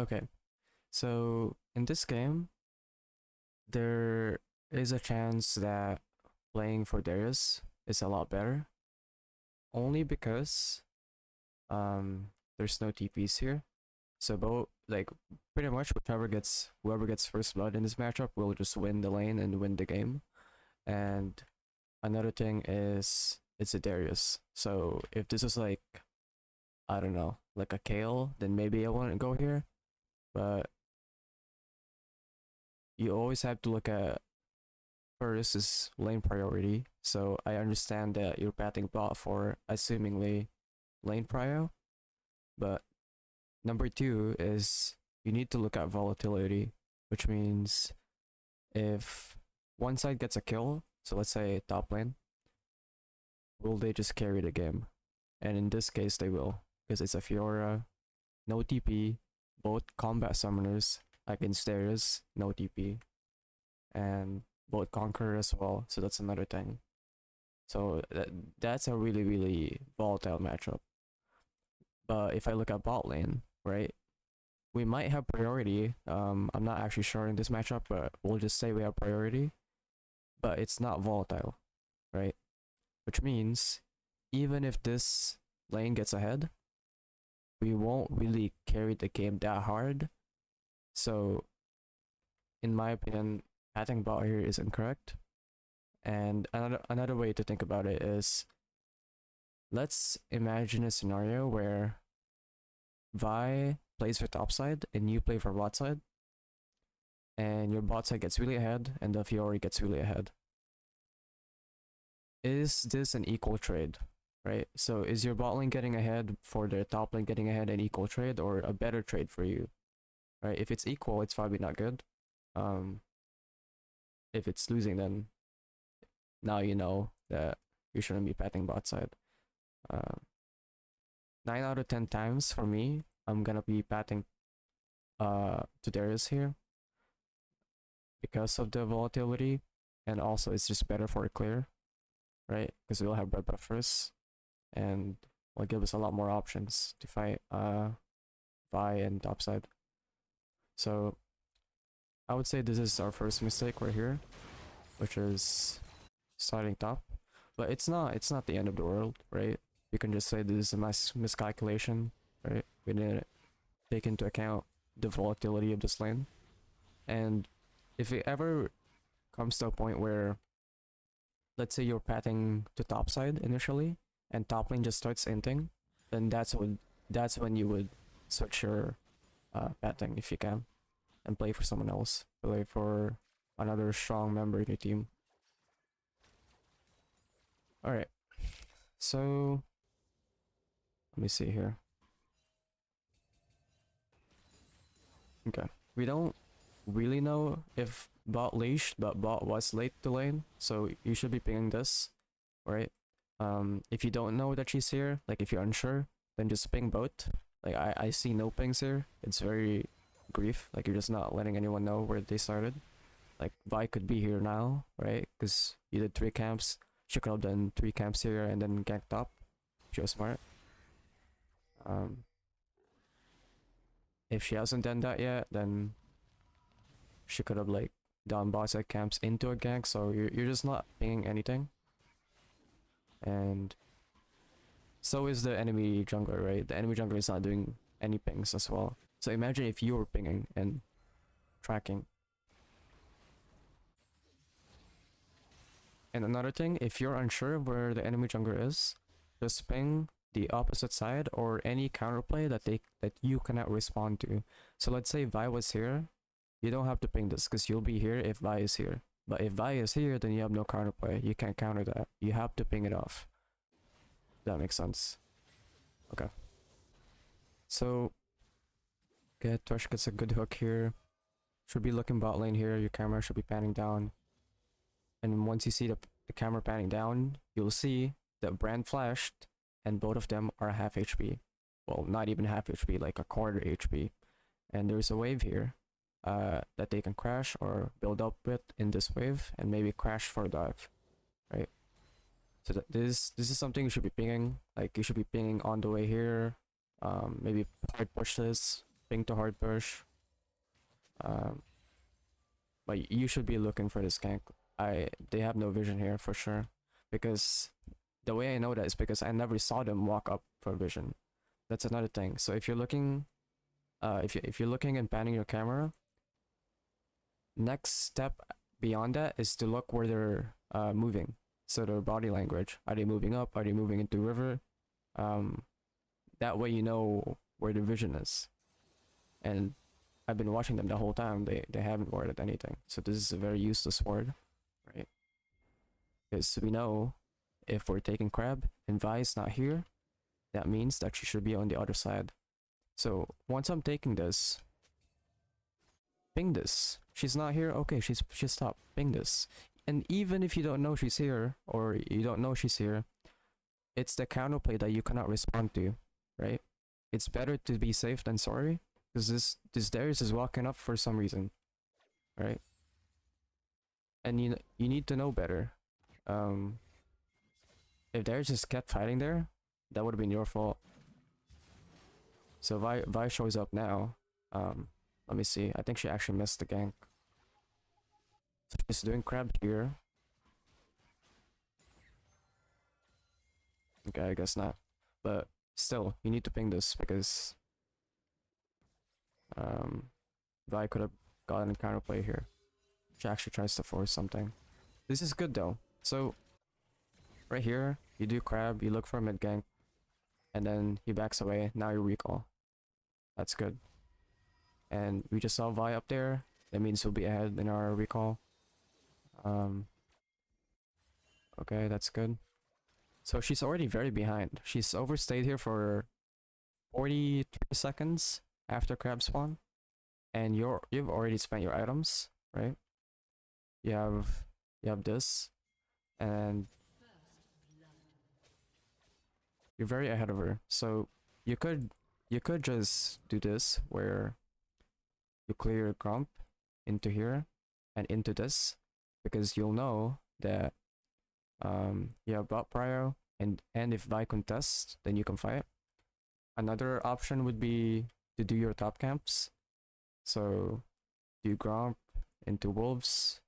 Okay, so in this game, there is a chance that playing for Darius is a lot better, only because there's no TPs here. So both like pretty much whoever gets first blood in this matchup will just win the lane and win the game. And another thing is it's a Darius. So if this is like, I don't know, like a Kale, then maybe I wouldn't go here. But you always have to look at first is lane priority. So I understand that you're batting bot for assumingly lane prio, but number two is you need to look at volatility, which means if one side gets a kill, so let's say top lane, will they just carry the game? And in this case, they will, because it's a Fiora, no TP, both combat summoners against theirs, no TP, and both Conqueror as well, so that's another thing. So that's a really, really volatile matchup. But if I look at bot lane, right, we might have priority. I'm not actually sure in this matchup, but we'll just say we have priority. But it's not volatile, right? Which means even if this lane gets ahead, we won't really carry the game that hard. So, in my opinion, patting bot here is incorrect. And another way to think about it is, let's imagine a scenario where Vi plays for top side and you play for bot side, and your bot side gets really ahead and the Fiora gets really ahead. Is this an equal trade, right? So is your bot lane getting ahead for their top lane getting ahead an equal trade or a better trade for you, right? If it's equal, it's probably not good. If it's losing, then now you know that you shouldn't be patting bot side. 9 out of 10 times for me, I'm gonna be patting to Darius here because of the volatility, and also it's just better for a clear, right? Because we'll have red buff first, and will give us a lot more options to fight Vi and topside. So I would say this is our first mistake right here, which is starting top. But it's not the end of the world, right? You can just say this is a miscalculation, right? We didn't take into account the volatility of this lane. And if it ever comes to a point where, let's say you're patting to top side initially, and top lane just starts inting, then that's when you would switch your patting if you can, and play for someone else, play for another strong member in your team. All right, so let me see here. Okay, we don't really know if bot leashed, but bot was late to lane, so you should be pinging this, right? If you don't know that she's here, like if you're unsure, then just ping both. Like I see no pings here. It's very grief. Like you're just not letting anyone know where they started. Like Vi could be here now, right? Because you did 3 camps. She could have done 3 camps here and then ganked up. She was smart. If she hasn't done that yet, then she could have like done bot side camps into a gank. So you're just not pinging anything. And so is the enemy jungler, right? The enemy jungler is not doing any pings as well. So imagine if you were pinging and tracking. And another thing, if you're unsure where the enemy jungler is, just ping the opposite side or any counterplay that you cannot respond to. So let's say Vi was here, you don't have to ping this because you'll be here if Vi is here. But if Vi is here, then you have no counterplay. You can't counter that. You have to ping it off. That makes sense. Okay. So, get Thresh gets a good hook here. Should be looking bot lane here. Your camera should be panning down. And once you see the camera panning down, you'll see that Brand flashed, and both of them are half HP. Well, not even half HP, like a quarter HP. And there's a wave here that they can crash or build up with in this wave, and maybe crash for dive, right? So this is something you should be pinging. Like you should be pinging on the way here. Maybe hard push this, ping to hard push. But you should be looking for this gank. They have no vision here for sure, because the way I know that is because I never saw them walk up for vision. That's another thing. So if you're looking, if you're looking and panning your camera, next step beyond that is to look where they're moving. So their body language. Are they moving up? Are they moving into river? That way you know where the vision is. And I've been watching them the whole time. They haven't warded anything. So this is a very useless ward, right? Because we know if we're taking crab and Vi's not here, that means that she should be on the other side. So once I'm taking this, ping this. She's not here. Okay, she's stopped. Ping this. And even if you don't know she's here, or you don't know she's here, it's the counterplay that you cannot respond to, right? It's better to be safe than sorry, because this Darius is walking up for some reason, right? And you need to know better. If Darius just kept fighting there, that would have been your fault. So Vi shows up now. Let me see. I think she actually missed the gank. So she's doing crab here. Okay, I guess not. But still, you need to ping this because Vi could have gotten a counterplay here. She actually tries to force something. This is good though. So right here, you do crab, you look for a mid gank, and then he backs away. Now you recall. That's good. And we just saw Vi up there. That means we'll be ahead in our recall. Okay, that's good. So she's already very behind. She's overstayed here for 43 seconds after crab spawn. And you've already spent your items, right? You have this, and you're very ahead of her. So you could just do this where you clear your grump into here and into this, because you'll know that you have bot prio, and if Vi contests, then you can fight. Another option would be to do your top camps. So do grump into wolves,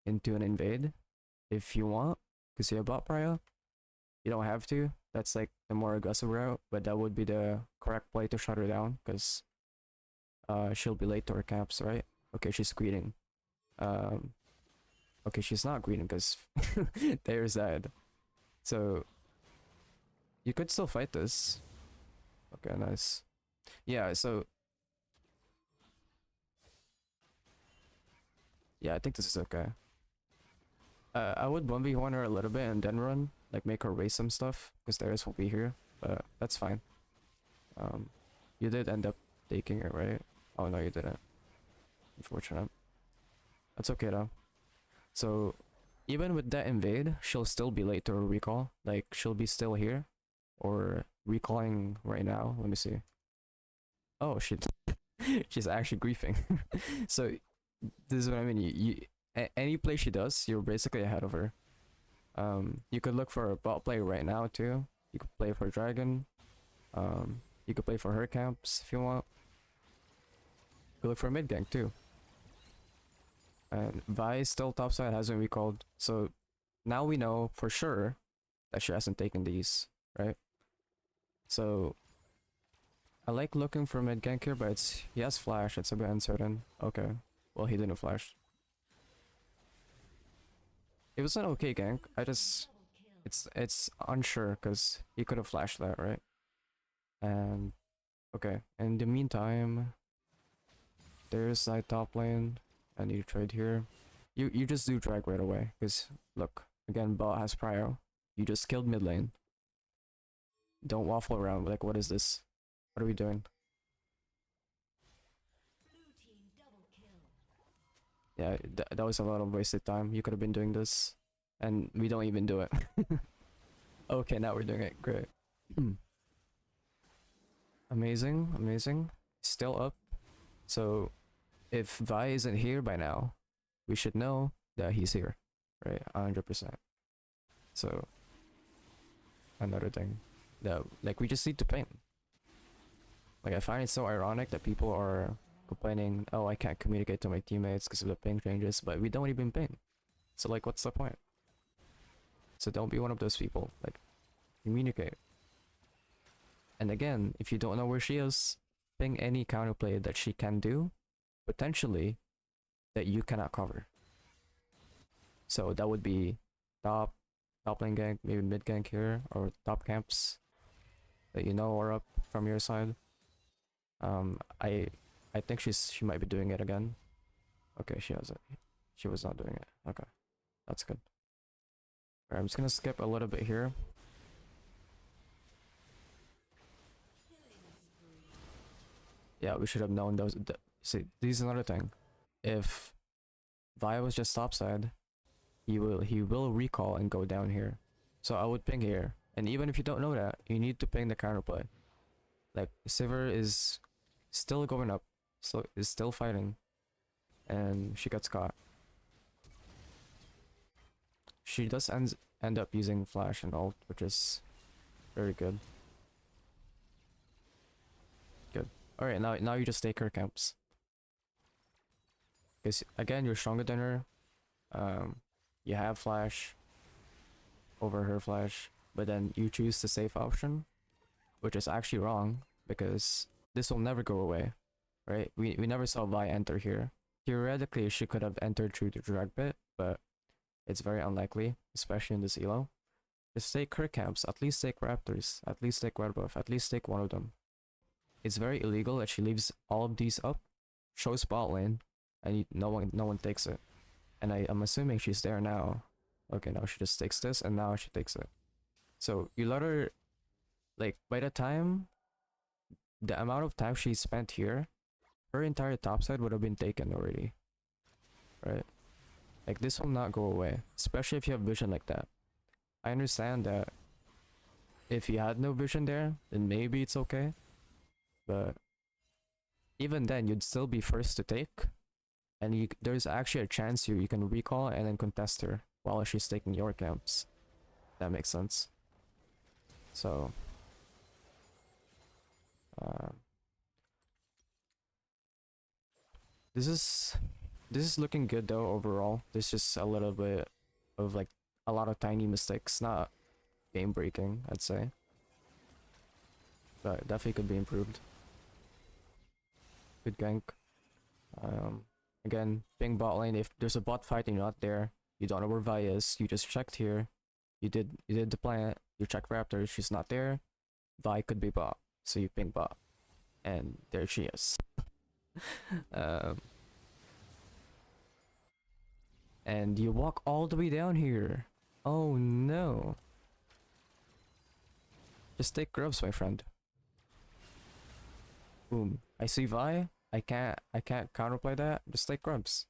into an invade if you want, because you have bot prio. You don't have to. That's like the more aggressive route, but that would be the correct play to shut her down, because she'll be late to her camps, right? Okay, she's greeting. Okay, she's not greeting because there's that. So you could still fight this. Okay, nice. Yeah, so yeah, I think this is okay. I would 1v1 her a little bit and then run, like make her raise some stuff, because Darius will be here, but that's fine. You did end up taking it, right? Oh no, you didn't. Unfortunate. That's okay though. So even with that invade, she'll still be late to her recall. Like she'll be still here, or recalling right now. Let me see. Oh, she's actually griefing. So this is what I mean. Any play she does, you're basically ahead of her. You could look for a bot play right now too. You could play for dragon. You could play for her camps if you want. You could look for a mid gank too. And Vi is still topside, hasn't recalled. So now we know for sure that she hasn't taken these, right? So I like looking for mid gank here, but he has flash. It's a bit uncertain. Okay, well he didn't flash. It was an okay gank. It's unsure because he could have flashed that, right? And okay. In the meantime, there's side top lane. I need to trade here. You just do drag right away, because look, again, bot has prio. You just killed mid lane. Don't waffle around. Like, what is this? What are we doing? Yeah, that was a lot of wasted time. You could have been doing this, and we don't even do it. Okay, now we're doing it. Great. Amazing, amazing. Still up. So if Vi isn't here by now, we should know that he's here, right? 100%. So another thing that, like, we just need to ping. Like, I find it so ironic that people are complaining, oh, I can't communicate to my teammates because of the ping changes, but we don't even ping. So, like, what's the point? So don't be one of those people. Like, communicate. And again, if you don't know where she is, ping any counterplay that she can do, potentially, that you cannot cover. So that would be top lane gank, maybe mid gank here, or top camps that you know are up from your side. I think she might be doing it again. Okay, she hasn't. She was not doing it. Okay, that's good. Alright, I'm just gonna skip a little bit here. Yeah, we should have known those. See, this is another thing. If Vi was just topside, he will recall and go down here. So I would ping here. And even if you don't know that, you need to ping the counterplay. Like, Sivir is still going up, so is still fighting, and she gets caught. She does end up using flash and ult, which is very good. Good. Alright, now you just take her camps. Because again, you're stronger than her. You have flash over her flash, but then you choose the safe option, which is actually wrong, because this will never go away, right? We never saw Vi enter here. Theoretically, she could have entered through the drag pit, but it's very unlikely, especially in this elo. Just take her camps, at least take Raptors, at least take Red Buff, at least take one of them. It's very illegal that she leaves all of these up, shows bot lane, and no one takes it. And I'm assuming she's there now. Okay, now she just takes this, and now she takes it. So you let her, like, by the time, the amount of time she spent here, her entire topside would have been taken already, right? Like, this will not go away, especially if you have vision like that. I understand that if you had no vision there, then maybe it's okay, but even then, you'd still be first to take, and there's actually a chance you can recall and then contest her while she's taking your camps. That makes sense. So, this is looking good though overall. There's just a little bit of, like, a lot of tiny mistakes, not game breaking, I'd say, but definitely could be improved. Good gank. Again, ping bot lane. If there's a bot fight and you're not there, you don't know where Vi is, you just checked here, you did the plant, you check Raptor, she's not there, Vi could be bot, so you ping bot, and there she is. And you walk all the way down here. Oh no. Just take grubs, my friend. Boom. I see Vi. I can't counterplay that. Just take grubs.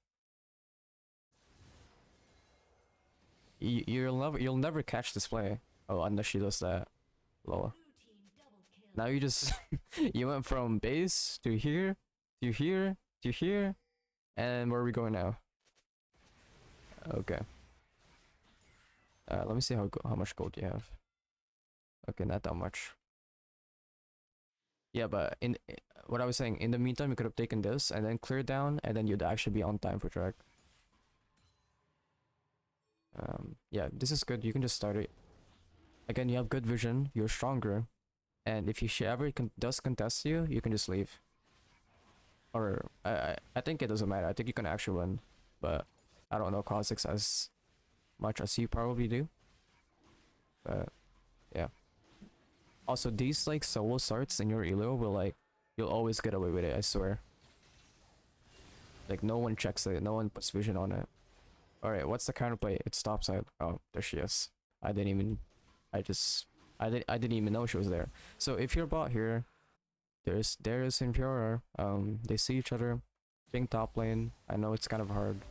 You'll never catch this play. Oh, unless she does that. Lol. Now you just you went from base to here, to here, to here, and where are we going now? Okay. Let me see how much gold you have. Okay, not that much. Yeah, but what I was saying, in the meantime, you could have taken this and then cleared down, and then you'd actually be on time for track. Yeah, this is good. You can just start it. Again, you have good vision. You're stronger, and if she ever does contest you, you can just leave. Or I think it doesn't matter. I think you can actually win, but I don't know Kha'Zix as much as you probably do. But yeah. Also, these, like, solo starts in your elo will, like, you'll always get away with it, I swear. Like, no one checks it, no one puts vision on it. Alright, what's the counterplay? It's topside. Oh, there she is. I didn't even even know she was there. So if you're bot here, there's Infura. They see each other. Ping top lane. I know it's kind of hard.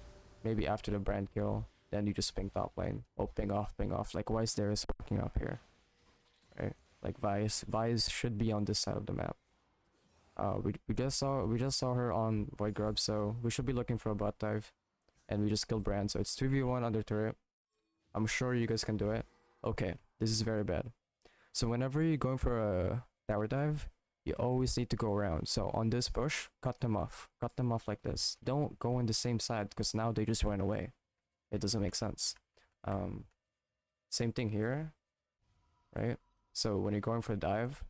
Maybe after the brand kill, then you just ping top lane. Oh, ping off. Like, why is Darius working up here? Right? Like, Vice should be on this side of the map. We just saw her on Void Grub, so we should be looking for a bot dive, and we just killed Brand, so it's 2v1 under turret. I'm sure you guys can do it. Okay, this is very bad. So whenever you're going for a tower dive, You always need to go around. So on this bush, cut them off. Cut them off like this. Don't go on the same side because now they just ran away. It doesn't make sense. Same thing here, right? So when you're going for a dive,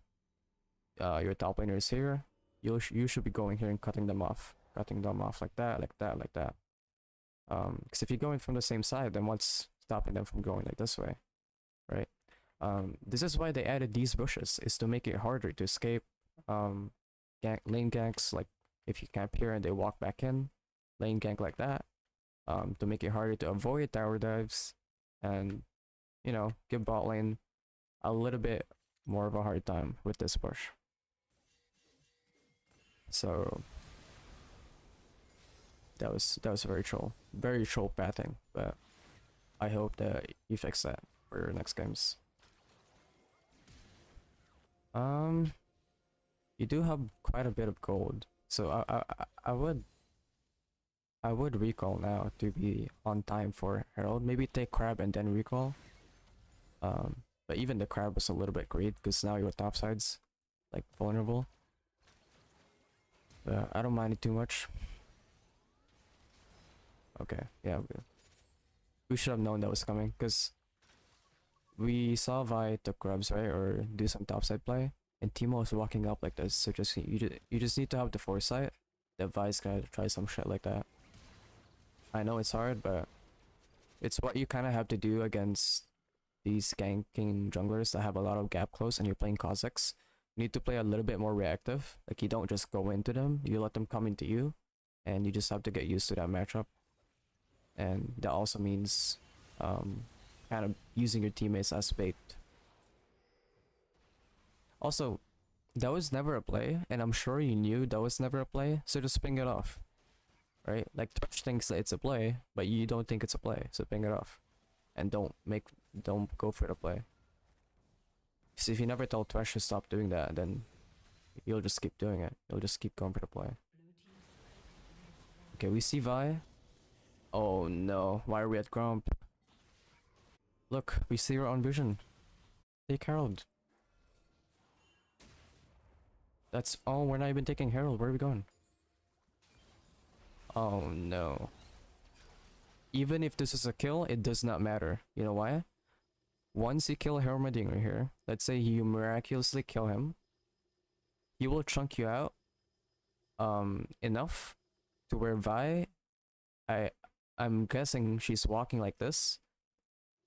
your top laner is here. You should be going here and cutting them off like that, like that, like that. Because if you're going from the same side, then what's stopping them from going like this way, right? This is why they added these bushes, is to make it harder to escape lane ganks, like if you camp here and they walk back in, lane gank like that, to make it harder to avoid tower dives and, you know, give bot lane a little bit more of a hard time with this push. So that was very troll pathing, but I hope that you fix that for your next games. You do have quite a bit of gold, so I would recall now to be on time for Herald. Maybe take crab and then recall. But even the crab was a little bit great because now your topside's like vulnerable. I don't mind it too much. Okay, yeah, we should have known that was coming because we saw Vi took grubs, right, or do some topside play, and Timo was walking up like this. So you just need to have the foresight that Vi's gonna try some shit like that. I know it's hard, but it's what you kind of have to do against these ganking junglers that have a lot of gap close, and you're playing Kha'Zix. You need to play a little bit more reactive. Like you don't just go into them, you let them come into you, and you just have to get used to that matchup. And that also means kind of using your teammates as bait. Also, that was never a play, and I'm sure you knew that was never a play, so just ping it off. Right? Like Twitch thinks that it's a play, but you don't think it's a play, so ping it off. And don't go for the play. Because if you never tell Twitch to stop doing that, then you'll just keep doing it. You'll just keep going for the play. Okay, we see Vi. Oh no, why are we at Grump? Look, we see her on vision. Take Herald. That's oh, we're not even taking Herald. Where are we going? Oh no. Even if this is a kill, it does not matter. You know why? Once you kill Hermadinger here, let's say you miraculously kill him, he will chunk you out enough to where Vi, I'm guessing she's walking like this,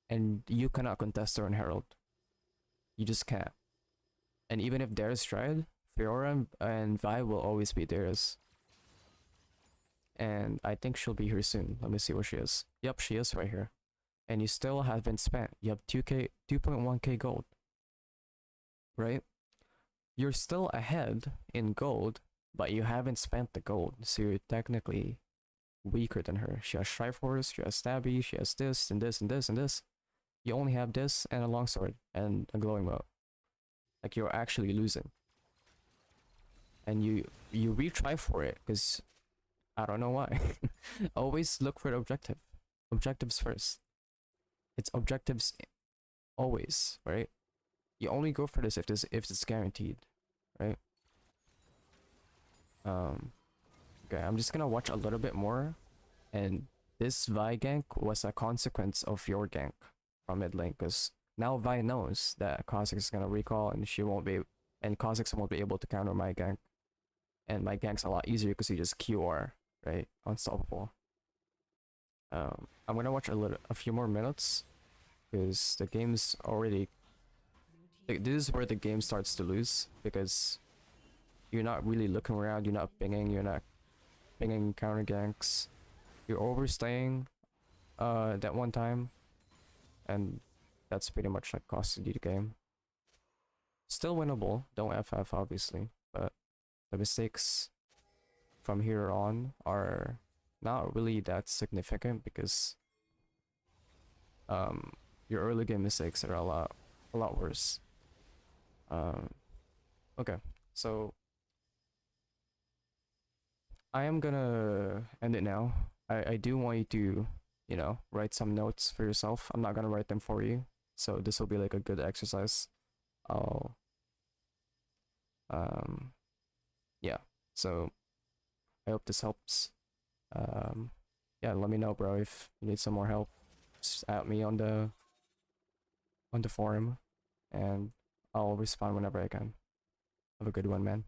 and you cannot contest her on Herald. You just can't. And even if Darius tried, Fiora and Vi will always be Darius. And I think she'll be here soon. Let me see where she is. Yep, she is right here. And you still haven't spent. You have 2.1k gold. Right? You're still ahead in gold, but you haven't spent the gold. So you're technically weaker than her. She has Triforce, she has Stabby, she has this and this and this and this. You only have this and a longsword and a glowing bow. Like you're actually losing. And you retry for it because I don't know why. Always look for the objective. Objectives first. It's objectives always, right? You only go for this if it's guaranteed, right? Okay, I'm just gonna watch a little bit more, and this Vi gank was a consequence of your gank from mid lane, because now Vi knows that Kha'Zix is gonna recall and Kha'Zix won't be able to counter my gank, and my gank's a lot easier because you just QR, right? Unstoppable. I'm gonna watch a few more minutes because the game's already. Like, this is where the game starts to lose because you're not really looking around. You're not pinging counter ganks. You're overstaying that one time, and that's pretty much like costing you the game. Still winnable. Don't FF obviously, but the mistakes from here on are not really that significant because your early game mistakes are a lot worse. Okay, so I am gonna end it now. I do want you to, you know, write some notes for yourself. I'm not gonna write them for you, so this will be like a good exercise. Yeah, so I hope this helps. Yeah, let me know, bro, if you need some more help. Just add me on the forum, and I'll respond whenever I can. Have a good one, man.